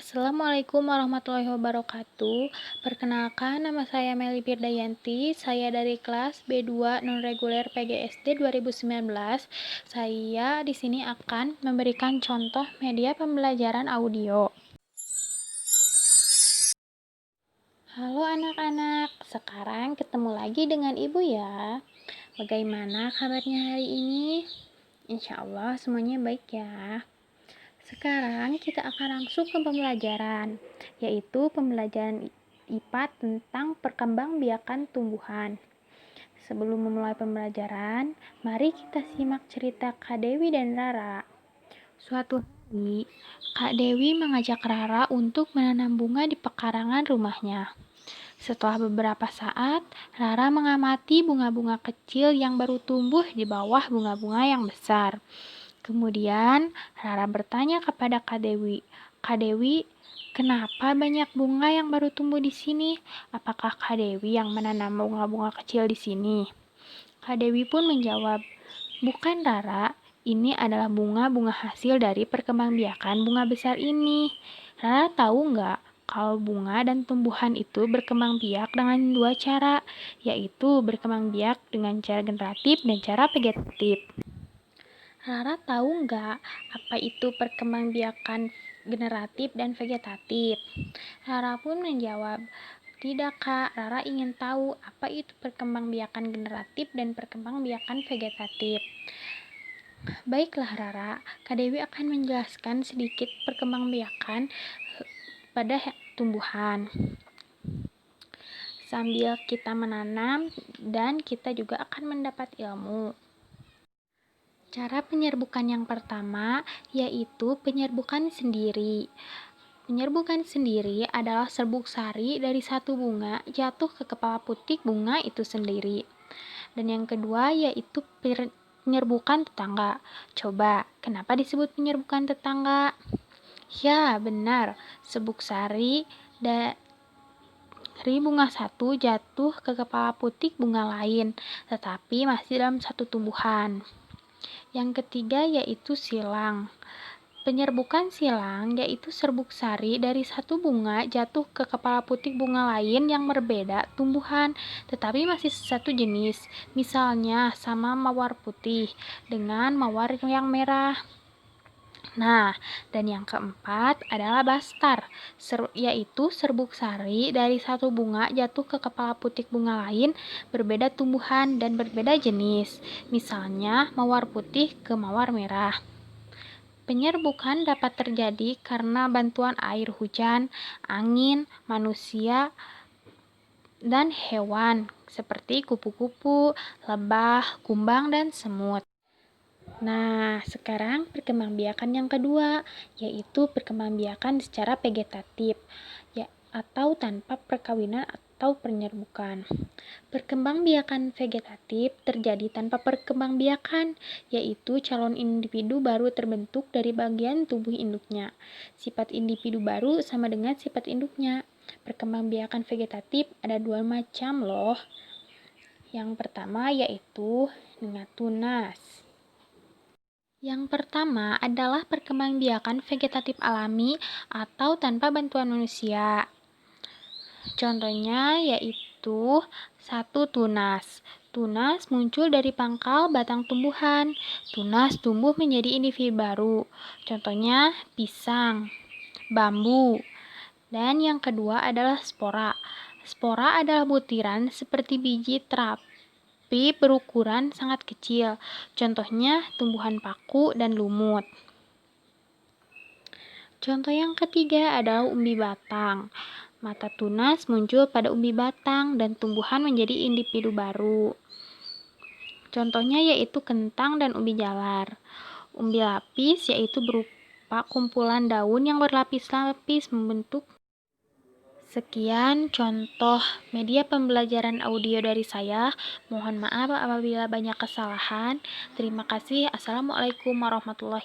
Assalamualaikum warahmatullahi wabarakatuh. Perkenalkan, nama saya Meli Firdayanti. Saya dari kelas B2 non-reguler PGSD 2019. Saya di sini akan memberikan contoh media pembelajaran audio. Halo anak-anak, sekarang ketemu lagi dengan Ibu ya. Bagaimana kabarnya hari ini? Insya Allah semuanya baik ya. Sekarang kita akan langsung ke pembelajaran, yaitu pembelajaran IPA tentang perkembangbiakan tumbuhan. Sebelum memulai pembelajaran, mari kita simak cerita Kak Dewi dan Rara. Suatu hari, Kak Dewi mengajak Rara untuk menanam bunga di pekarangan rumahnya. Setelah beberapa saat, Rara mengamati bunga-bunga kecil yang baru tumbuh di bawah bunga-bunga yang besar. Kemudian, Rara bertanya kepada Kak Dewi, "Kak Dewi, kenapa banyak bunga yang baru tumbuh di sini? Apakah Kak Dewi yang menanam bunga-bunga kecil di sini?" Kak Dewi pun menjawab, "Bukan Rara, ini adalah bunga-bunga hasil dari perkembangbiakan bunga besar ini. Rara tahu nggak kalau bunga dan tumbuhan itu berkembang biak dengan dua cara, yaitu berkembang biak dengan cara generatif dan cara vegetatif. Rara tahu nggak apa itu perkembangbiakan generatif dan vegetatif?" Rara pun menjawab, "Tidak Kak, Rara ingin tahu apa itu perkembangbiakan generatif dan perkembangbiakan vegetatif." "Baiklah Rara, Kak Dewi akan menjelaskan sedikit perkembangbiakan pada tumbuhan sambil kita menanam dan kita juga akan mendapat ilmu. Cara penyerbukan yang pertama yaitu penyerbukan sendiri. Penyerbukan sendiri adalah serbuk sari dari satu bunga jatuh ke kepala putik bunga itu sendiri. Dan yang kedua yaitu penyerbukan tetangga. Coba, kenapa disebut penyerbukan tetangga? Ya, benar. Serbuk sari dari bunga satu jatuh ke kepala putik bunga lain, tetapi masih dalam satu tumbuhan. Yang ketiga yaitu silang. Penyerbukan silang yaitu serbuk sari dari satu bunga jatuh ke kepala putik bunga lain yang berbeda tumbuhan, tetapi masih satu jenis. Misalnya sama mawar putih dengan mawar yang merah. Nah, dan yang keempat adalah bastar, yaitu serbuk sari dari satu bunga jatuh ke kepala putik bunga lain berbeda tumbuhan dan berbeda jenis. Misalnya mawar putih ke mawar merah. Penyerbukan dapat terjadi karena bantuan air hujan, angin, manusia, dan hewan seperti kupu-kupu, lebah, kumbang, dan semut. Nah, sekarang perkembangbiakan yang kedua, yaitu perkembangbiakan secara vegetatif, ya, atau tanpa perkawinan atau penyerbukan. Perkembangbiakan vegetatif terjadi tanpa perkembangbiakan, yaitu calon individu baru terbentuk dari bagian tubuh induknya. Sifat individu baru sama dengan sifat induknya. Perkembangbiakan vegetatif ada dua macam loh. Yang pertama yaitu dengan tunas. Yang pertama adalah perkembangbiakan vegetatif alami atau tanpa bantuan manusia. Contohnya yaitu 1. Tunas. Tunas muncul dari pangkal batang tumbuhan. Tunas tumbuh menjadi individu baru. Contohnya pisang, bambu. Dan yang kedua adalah spora. Spora adalah butiran seperti biji terapi berukuran sangat kecil. Contohnya tumbuhan paku dan lumut. Contoh yang ketiga adalah umbi batang. Mata tunas muncul pada umbi batang dan tumbuhan menjadi individu baru. Contohnya yaitu kentang dan umbi jalar. Umbi lapis yaitu berupa kumpulan daun yang berlapis-lapis membentuk. Sekian contoh media pembelajaran audio dari saya. Mohon maaf apabila banyak kesalahan. Terima kasih. Assalamualaikum warahmatullahi wabarakatuh.